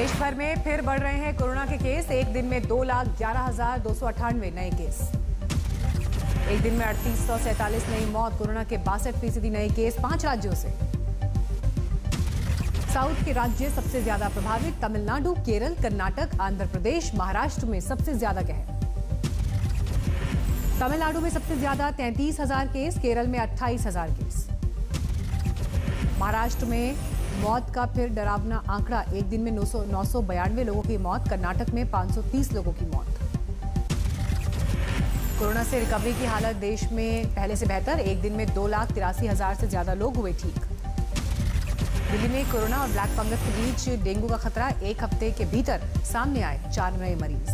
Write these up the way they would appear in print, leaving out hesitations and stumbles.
देश भर में फिर बढ़ रहे हैं कोरोना के केस। एक दिन में 2,11,298 नए केस। एक दिन में 3847 नई मौत। कोरोना के 62% नए केस 5 राज्यों से। साउथ के राज्य सबसे ज्यादा प्रभावित। तमिलनाडु, केरल, कर्नाटक, आंध्र प्रदेश, महाराष्ट्र में सबसे ज्यादा कहर। तमिलनाडु में सबसे ज्यादा 33,000 केस, केरल में 28,000 केस। महाराष्ट्र में मौत का फिर डरावना आंकड़ा। एक दिन में 992 लोगों की मौत। कर्नाटक में 530 लोगों की मौत। कोरोना से रिकवरी की हालत देश में पहले से बेहतर। एक दिन में 2,83,000 से ज्यादा लोग हुए ठीक। दिल्ली में कोरोना और ब्लैक फंगस के बीच डेंगू का खतरा। एक हफ्ते के भीतर सामने आए 4 नए मरीज।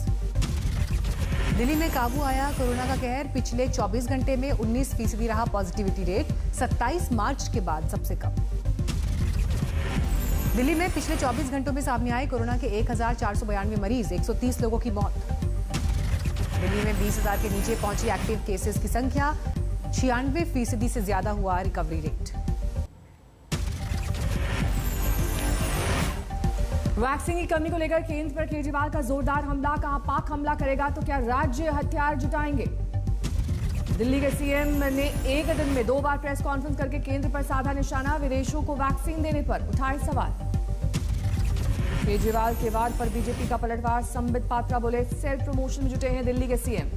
दिल्ली में काबू आया कोरोना का कहर। पिछले 24 घंटे में 19% रहा पॉजिटिविटी रेट। 27 मार्च के बाद सबसे कम। दिल्ली में पिछले 24 घंटों में सामने आए कोरोना के 1,492 मरीज। 130 लोगों की मौत। दिल्ली में 20,000 के नीचे पहुंची एक्टिव केसेस की संख्या। 96% से ज्यादा हुआ रिकवरी रेट। वैक्सीन की कमी को लेकर केंद्र पर केजरीवाल का जोरदार हमला। कहां पाक हमला करेगा तो क्या राज्य हथियार जुटाएंगे? दिल्ली के सीएम ने एक दिन में 2 बार प्रेस कॉन्फ्रेंस करके केंद्र पर साधा निशाना। विदेशों को वैक्सीन देने पर उठाए सवाल। केजरीवाल के वार पर बीजेपी का पलटवार। संबित पात्रा बोले सेल्फ प्रमोशन में जुटे हैं दिल्ली के सीएम।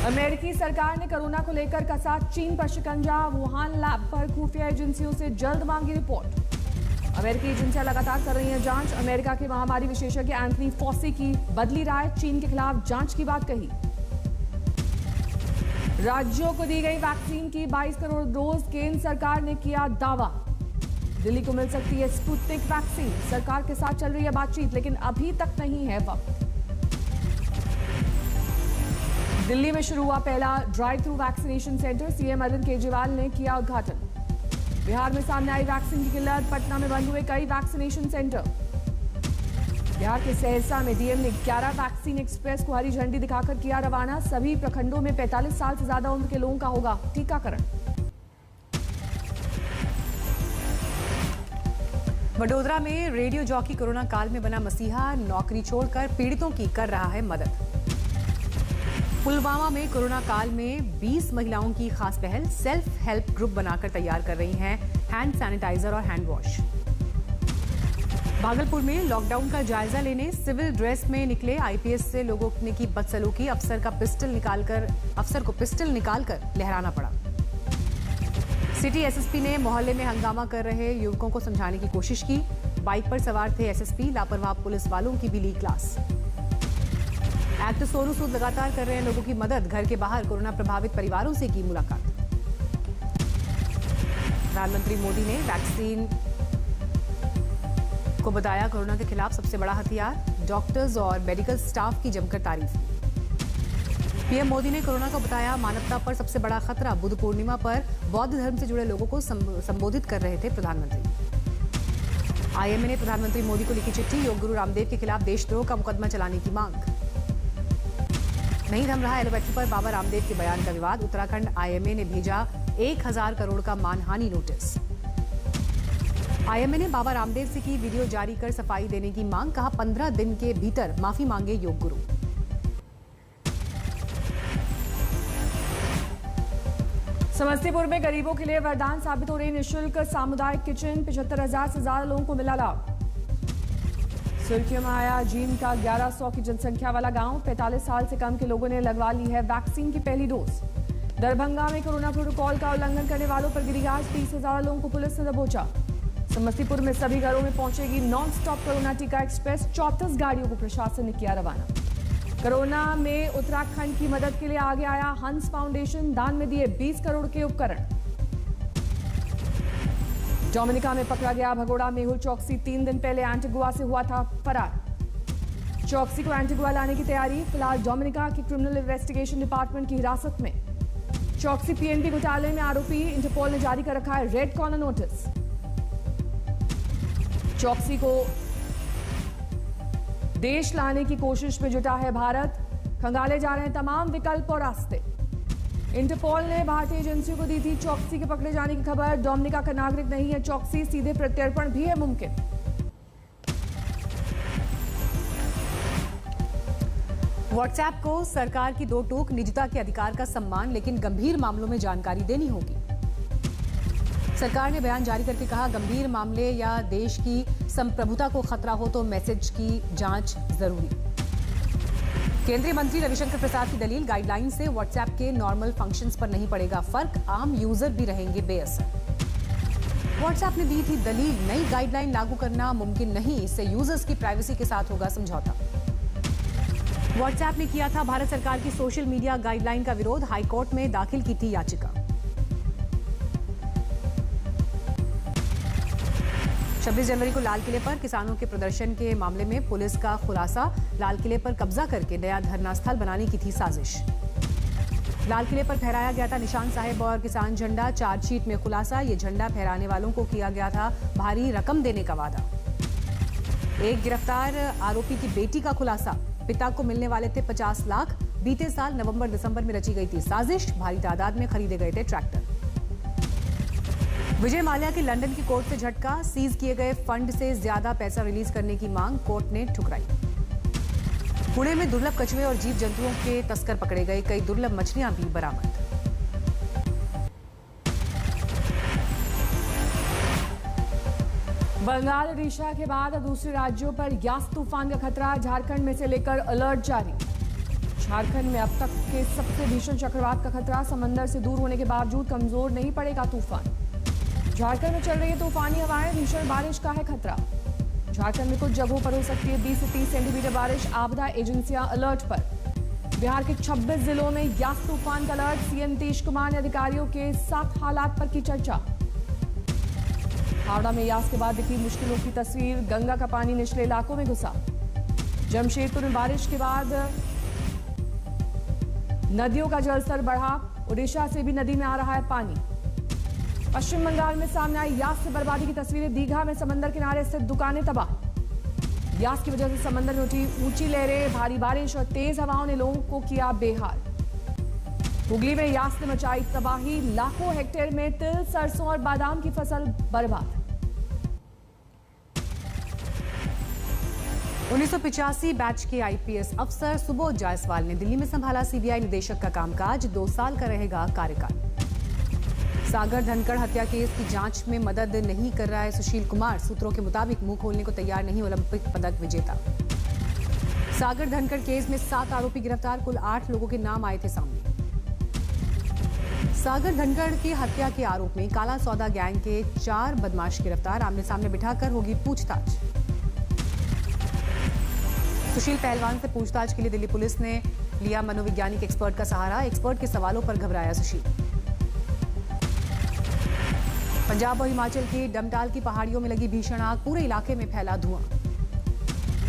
अमेरिकी सरकार ने कोरोना को लेकर कसा चीन पर शिकंजा। वुहान लैब पर खुफिया एजेंसियों से जल्द मांगी रिपोर्ट। अमेरिकी एजेंसियां लगातार कर रही हैं जांच। अमेरिका के महामारी विशेषज्ञ एंथनी फॉसी की बदली राय। चीन के खिलाफ जांच की बात कही। राज्यों को दी गई वैक्सीन की 22 करोड़ डोज। केंद्र सरकार ने किया दावा। दिल्ली को मिल सकती है स्पुतनिक वैक्सीन। सरकार के साथ चल रही है बातचीत, लेकिन अभी तक नहीं है वक्त। दिल्ली में शुरू हुआ पहला drive through vaccination centre. CM Arvind Kejriwal ने किया उद्घाटन। बिहार में सामने आई वैक्सीन की किल्लत। पटना में बंद हुए कई वैक्सीनेशन सेंटर। बिहार के सहरसा में डीएम ने 11 वैक्सीन एक्सप्रेस को हरी झंडी दिखाकर किया रवाना। सभी प्रखंडों में 45 साल से ज्यादा उम्र के लोगों का होगा टीकाकरण। वडोदरा में रेडियो जॉकी कोरोना काल में बना मसीहा। नौकरी छोड़कर पीड़ितों की कर रहा है मदद। पुलवामा में कोरोना काल में 20 महिलाओं की खास पहल। सेल्फ हेल्प ग्रुप बनाकर तैयार कर रही हैं हैंड सैनिटाइजर और हैंड वॉश। भागलपुर में लॉकडाउन का जायजा लेने सिविल ड्रेस में निकले आईपीएस से लोगों ने की बदसलूकी। अफसर को पिस्टल निकालकर लहराना पड़ा। सिटी एसएसपी ने मोहल्ले में हंगामा कर रहे युवकों को समझाने की कोशिश की। बाइक पर सवार थे एसएसपी। लापरवाह पुलिस वालों की भी ली क्लास। एक्टर सोनू सूद लगातार कर रहे हैं लोगों की मदद। घर के बाहर कोरोना प्रभावित परिवारों से की मुलाकात। प्रधानमंत्री मोदी ने वैक्सीन को बताया कोरोना के खिलाफ सबसे बड़ा हथियार। डॉक्टर्स और मेडिकल स्टाफ की जमकर तारीफ की। पीएम मोदी ने कोरोना को बताया मानवता पर सबसे बड़ा खतरा। बुद्ध पूर्णिमा पर बौद्ध धर्म से जुड़े लोगों को संबोधित कर रहे थे प्रधानमंत्री। आईएमए ने प्रधानमंत्री मोदी को लिखी चिट्ठी। योग गुरु रामदेव के खिलाफ देशद्रोह का मुकदमा चलाने की मांग। नहीं थम रहा एलोपैथी पर बाबा रामदेव के बयान का विवाद। उत्तराखंड आईएमए ने भेजा 1,000 करोड़ का मानहानि नोटिस। आईएमए ने बाबा रामदेव से की वीडियो जारी कर सफाई देने की मांग। कहा 15 दिन के भीतर माफी मांगे योग गुरु। समस्तीपुर में गरीबों के लिए वरदान साबित हो रही निःशुल्क सामुदायिक किचन। 75,000 से ज्यादा लोगों को मिला लाभ। सुर्खियों में आया जींद का 1100 की जनसंख्या वाला गांव। 45 साल से कम के लोगों ने लगवा ली है वैक्सीन की पहली डोज। दरभंगा में कोरोना प्रोटोकॉल का उल्लंघन करने वालों पर गिरी गाज। 30 से ज्यादा लोगों को पुलिस ने दबोचा। समस्तीपुर में सभी घरों में पहुंचेगी नॉन स्टॉप कोरोना टीका एक्सप्रेस। 34 गाड़ियों को प्रशासन ने किया रवाना। कोरोना में उत्तराखंड की मदद के लिए आगे आया हंस फाउंडेशन। दान में दिए 20 करोड़ के उपकरण। डोमिनिका में पकड़ा गया भगोड़ा मेहुल चौकसी। 3 दिन पहले एंटीगुआ से हुआ था फरार। चौकसी को एंटीगुआ लाने की तैयारी। फिलहाल डोमिनिका की क्रिमिनल इन्वेस्टिगेशन डिपार्टमेंट की हिरासत में। चौकसी पीएनबी घोटाले में आरोपी। इंटरपोल ने जारी कर रखा है रेड कॉर्नर नोटिस। चौकसी को देश लाने की कोशिश में जुटा है भारत। खंगाले जा रहे हैं तमाम विकल्प और रास्ते। इंटरपोल ने भारतीय एजेंसियों को दी थी चौकसी के पकड़े जाने की खबर। डोमिनिका का नागरिक नहीं है चौकसी, सीधे प्रत्यर्पण भी है मुमकिन। व्हाट्सएप को सरकार की दो टोक, निजता के अधिकार का सम्मान, लेकिन गंभीर मामलों में जानकारी देनी होगी। सरकार ने बयान जारी करके कहा, गंभीर मामले या देश की संप्रभुता को खतरा हो तो मैसेज की जांच जरूरी। केंद्रीय मंत्री रविशंकर प्रसाद की दलील, गाइडलाइन से व्हाट्सएप के नॉर्मल फंक्शंस पर नहीं पड़ेगा फर्क, आम यूजर भी रहेंगे बेअसर। व्हाट्सएप ने दी थी दलील, नई गाइडलाइन लागू करना मुमकिन नहीं, इससे यूजर्स की प्राइवेसी के साथ होगा समझौता। व्हाट्सएप ने किया था भारत सरकार की सोशल मीडिया गाइडलाइन का विरोध, हाईकोर्ट में दाखिल की थी याचिका। 26 जनवरी को लाल किले पर किसानों के प्रदर्शन के मामले में पुलिस का खुलासा, लाल किले पर कब्जा करके नया धरना स्थल बनाने की थी साजिश। लाल किले पर फहराया गया था निशान साहिब और किसान झंडा, चार्जशीट में खुलासा, ये झंडा फहराने वालों को किया गया था भारी रकम देने का वादा। एक गिरफ्तार आरोपी की बेटी का खुलासा, पिता को मिलने वाले थे 50 लाख, बीते साल नवंबर दिसंबर में रची गई थी साजिश, भारी तादाद में खरीदे गए थे ट्रैक्टर। विजय माल्या की लंदन की कोर्ट से झटका, सीज किए गए फंड से ज्यादा पैसा रिलीज करने की मांग कोर्ट ने ठुकराई। पुणे में दुर्लभ कछुए और जीव जंतुओं के तस्कर पकड़े गए, कई दुर्लभ मछलियां भी बरामद। बंगाल ओडिशा के बाद दूसरे राज्यों पर यास तूफान का खतरा, झारखंड में से लेकर अलर्ट जारी। झारखंड में अब तक के सबसे भीषण चक्रवात का खतरा, समंदर से दूर होने के बावजूद कमजोर नहीं पड़ेगा तूफान। झारखंड में चल रही है तूफानी हवाएं, भीषण बारिश का है खतरा। झारखंड में कुछ जगहों पर हो सकती है 20 से 30 सेंटीमीटर बारिश, आपदा एजेंसियां अलर्ट पर। बिहार के 26 जिलों में यास तूफान का अलर्ट, सीएम नीतीश कुमार ने अधिकारियों के साथ हालात पर की चर्चा। हावड़ा में यास के बाद दिखी मुश्किलों की तस्वीर, गंगा का पानी निचले इलाकों में घुसा। जमशेदपुर में बारिश के बाद नदियों का जलस्तर बढ़ा, ओडिशा से भी नदी में आ रहा है पानी। पश्चिम बंगाल में सामने आई यास से बर्बादी की तस्वीरें, दीघा में समंदर किनारे स्थित दुकानें तबाह। यास की वजह से समंदर में उठी ऊंची लहरें, भारी बारिश और तेज हवाओं ने लोगों को किया बेहाल। हुगली में यास ने मचाई तबाही, लाखों हेक्टेयर में तिल, सरसों और बादाम की फसल बर्बाद। 1985 बैच के आईपीएस अफसर सुबोध जायसवाल ने दिल्ली में संभाला सीबीआई निदेशक का कामकाज, 2 साल का रहेगा कार्यकाल। सागर धनखड़ हत्या केस की जांच में मदद नहीं कर रहा है सुशील कुमार, सूत्रों के मुताबिक मुंह खोलने को तैयार नहीं ओलंपिक पदक विजेता। सागर धनखड़ केस में 7 आरोपी गिरफ्तार, कुल 8 लोगों के नाम आए थे सामने। सागर धनखड़ की हत्या के आरोप में काला सौदा गैंग के 4 बदमाश गिरफ्तार, आमने सामने बिठाकर होगी पूछताछ। सुशील पहलवान से पूछताछ के लिए दिल्ली पुलिस ने लिया मनोवैज्ञानिक एक्सपर्ट का सहारा, एक्सपर्ट के सवालों पर घबराया सुशील। पंजाब और हिमाचल के डमटाल की पहाड़ियों में लगी भीषण आग, पूरे इलाके में फैला धुआं।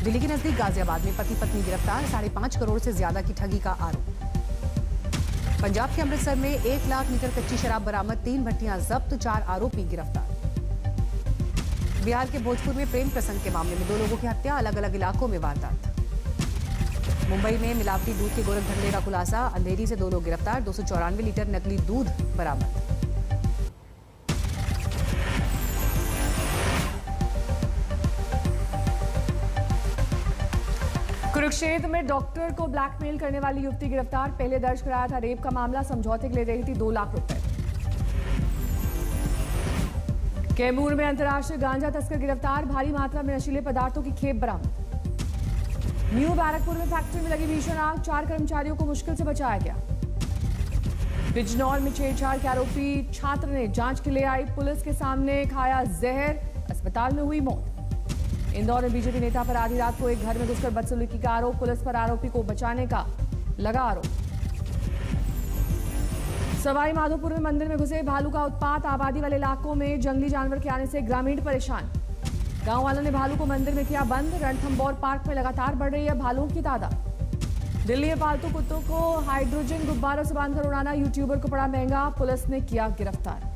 दिल्ली के नजदीक गाजियाबाद में पति पत्नी गिरफ्तार, 5.5 करोड़ से ज्यादा की ठगी का आरोप। पंजाब के अमृतसर में 1 लाख लीटर कच्ची शराब बरामद, 3 भट्टियां जब्त, 4 आरोपी गिरफ्तार। बिहार के भोजपुर में प्रेम प्रसंग के मामले में 2 लोगों की हत्या, अलग अलग इलाकों में वारदात। मुंबई में मिलावटी दूध के गोरख धंधे का खुलासा, अंधेरी से 2 लोग गिरफ्तार, 294 लीटर नकली दूध बरामद। कुरुक्षेत्र में डॉक्टर को ब्लैकमेल करने वाली युवती गिरफ्तार, पहले दर्ज कराया था रेप का मामला, समझौते के लिए रही थी 2 लाख रुपए। कैमूर में अंतर्राष्ट्रीय गांजा तस्कर गिरफ्तार, भारी मात्रा में नशीले पदार्थों की खेप बरामद। न्यू बैरकपुर में फैक्ट्री में लगी भीषण आग, 4 कर्मचारियों को मुश्किल से बचाया गया। बिजनौर में छेड़छाड़ के आरोपी छात्र ने जांच के लिए आई पुलिस के सामने खाया जहर, अस्पताल में हुई मौत। इंदौर में बीजेपी नेता पर आधी रात को एक घर में घुसकर बदसलूकी का आरोप, पुलिस पर आरोपी को बचाने का लगा आरोप। सवाई माधोपुर में मंदिर में घुसे भालू का उत्पात, आबादी वाले इलाकों में जंगली जानवर के आने से ग्रामीण परेशान। गांव वालों ने भालू को मंदिर में किया बंद, रणथंभौर पार्क में लगातार बढ़ रही है भालुओं की तादाद। दिल्ली में पालतू कुत्तों को हाइड्रोजन गुब्बारों से बांधकर उड़ाना यूट्यूबर को पड़ा महंगा, पुलिस ने किया गिरफ्तार।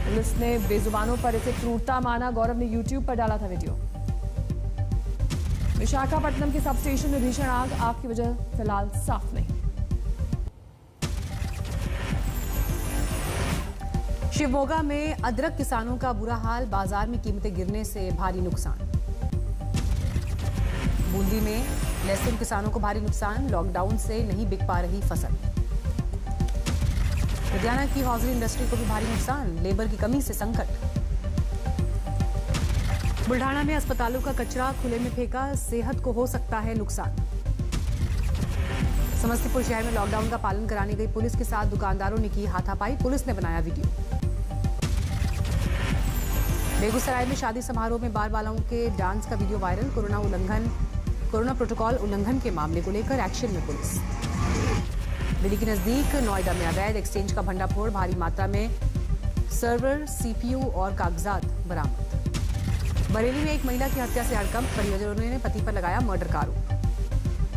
पुलिस ने बेजुबानों पर इसे क्रूरता माना, गौरव ने यूट्यूब पर डाला था वीडियो। विशाखापट्टनम के सब स्टेशन में भीषण आग की वजह फिलहाल साफ नहीं। शिवमोगा में अदरक किसानों का बुरा हाल, बाजार में कीमतें गिरने से भारी नुकसान। बूंदी में लहसुन किसानों को भारी नुकसान, लॉकडाउन से नहीं बिक पा रही फसल। लुधियाना की हॉजरी इंडस्ट्री को भी भारी नुकसान, लेबर की कमी से संकट। बुल्ढाना में अस्पतालों का कचरा खुले में फेंका, सेहत को हो सकता है नुकसान। समस्तीपुर शहर में लॉकडाउन का पालन कराने गई पुलिस के साथ दुकानदारों ने की हाथापाई, पुलिस ने बनाया वीडियो। बेगूसराय में शादी समारोह में बार बालाओं के डांस का वीडियो वायरल, कोरोना प्रोटोकॉल उल्लंघन के मामले को लेकर एक्शन में पुलिस। दिल्ली के नजदीक नोएडा में अवैध एक्सचेंज का भंडाफोड़, भारी मात्रा में सर्वर, सीपीयू और कागजात बरामद। बरेली में एक महिला की हत्या से हड़कंप, परिजनों ने पति पर लगाया मर्डर का आरोप।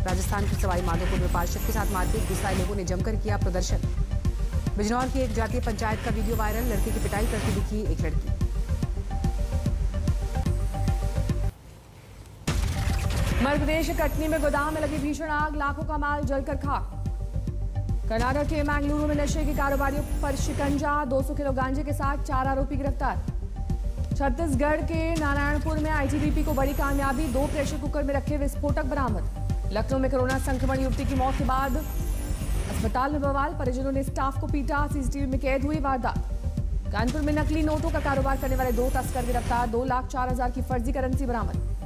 राजस्थान के सवाई माधोपुर में पार्षद के साथ मारपीट, गुस्साए लोगों ने जमकर किया प्रदर्शन। बिजनौर की एक जातीय पंचायत का वीडियो वायरल, लड़के की पिटाई करती दिखी एक लड़की। मध्य प्रदेश कटनी में गोदाम में लगी भीषण आग, लाखों का माल जलकर खाक। कर्नाटक के मैंगलुरु में नशे के कारोबारियों पर शिकंजा, 200 किलो गांजे के साथ 4 आरोपी गिरफ्तार। छत्तीसगढ़ के नारायणपुर में आईटीबीपी को बड़ी कामयाबी, 2 प्रेशर कुकर में रखे विस्फोटक बरामद। लखनऊ में कोरोना संक्रमण युवती की मौत के बाद अस्पताल में बवाल, परिजनों ने स्टाफ को पीटा, सीसीटीवी में कैद हुई वारदात। कानपुर में नकली नोटों का कारोबार करने वाले 2 तस्कर गिरफ्तार, 2,04,000 की फर्जी करेंसी बरामद।